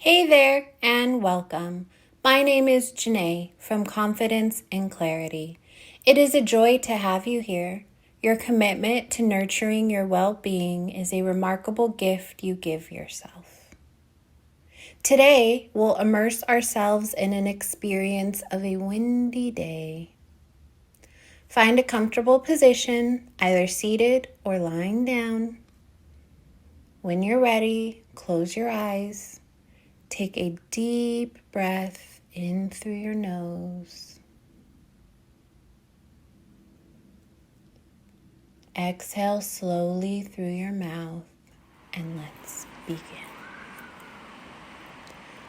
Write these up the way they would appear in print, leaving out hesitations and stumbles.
Hey there and welcome. My name is Janae from Confidence and Clarity. It is a joy to have you here. Your commitment to nurturing your well-being is a remarkable gift you give yourself. Today, we'll immerse ourselves in an experience of a windy day. Find a comfortable position, either seated or lying down. When you're ready, close your eyes. Take a deep breath in through your nose. Exhale slowly through your mouth, and let's begin.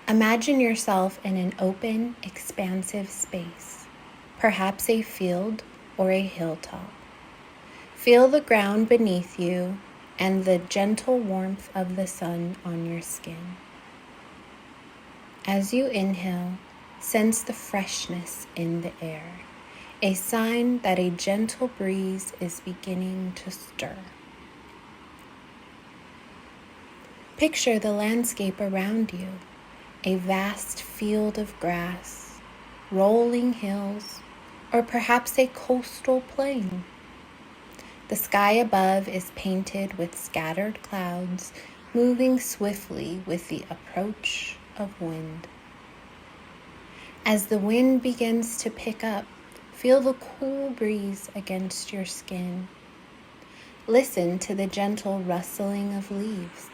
Imagine yourself in an open, expansive space, perhaps a field or a hilltop. Feel the ground beneath you and the gentle warmth of the sun on your skin. As you inhale, sense the freshness in the air, a sign that a gentle breeze is beginning to stir. Picture the landscape around you, a vast field of grass, rolling hills, or perhaps a coastal plain. The sky above is painted with scattered clouds, moving swiftly with the approach of wind. As the wind begins to pick up, feel the cool breeze against your skin. Listen to the gentle rustling of leaves,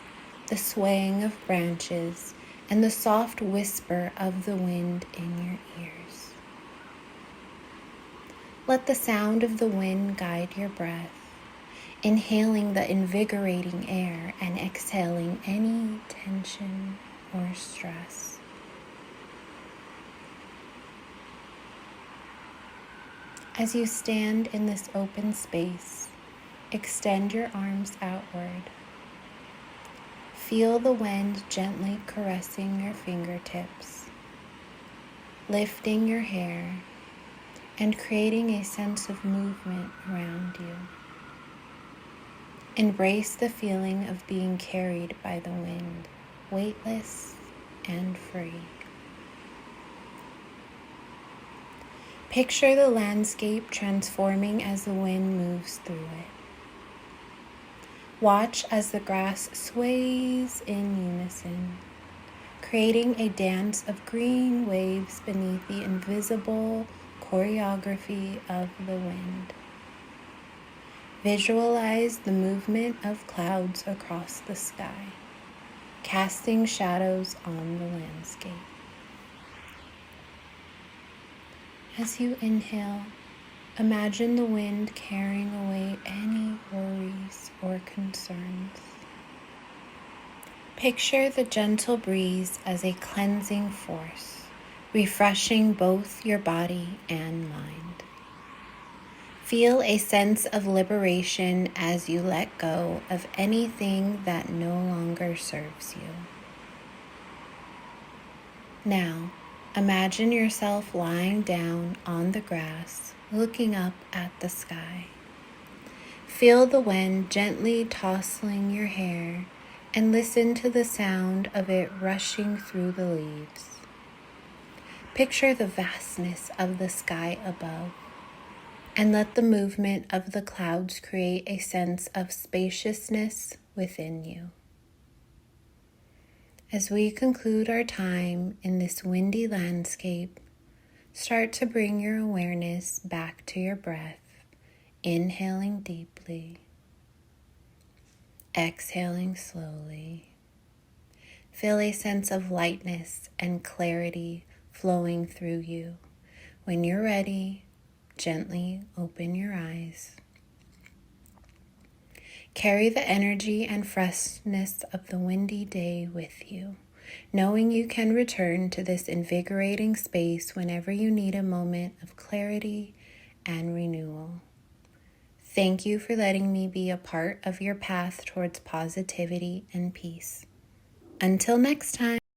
the swaying of branches, and the soft whisper of the wind in your ears. Let the sound of the wind guide your breath, inhaling the invigorating air and exhaling any tension or stress. As you stand in this open space, extend your arms outward. Feel the wind gently caressing your fingertips, lifting your hair, and creating a sense of movement around you. Embrace the feeling of being carried by the wind, weightless and free. Picture the landscape transforming as the wind moves through it. Watch as the grass sways in unison, creating a dance of green waves beneath the invisible choreography of the wind. Visualize the movement of clouds across the sky, casting shadows on the landscape. As you inhale, imagine the wind carrying away any worries or concerns. Picture the gentle breeze as a cleansing force, refreshing both your body and mind. Feel a sense of liberation as you let go of anything that no longer serves you. Now, imagine yourself lying down on the grass, looking up at the sky. Feel the wind gently tossing your hair and listen to the sound of it rushing through the leaves. Picture the vastness of the sky above, and let the movement of the clouds create a sense of spaciousness within you. As we conclude our time in this windy landscape, start to bring your awareness back to your breath, inhaling deeply, exhaling slowly. Feel a sense of lightness and clarity flowing through you. When you're ready, gently open your eyes. Carry the energy and freshness of the windy day with you, knowing you can return to this invigorating space whenever you need a moment of clarity and renewal. Thank you for letting me be a part of your path towards positivity and peace. Until next time.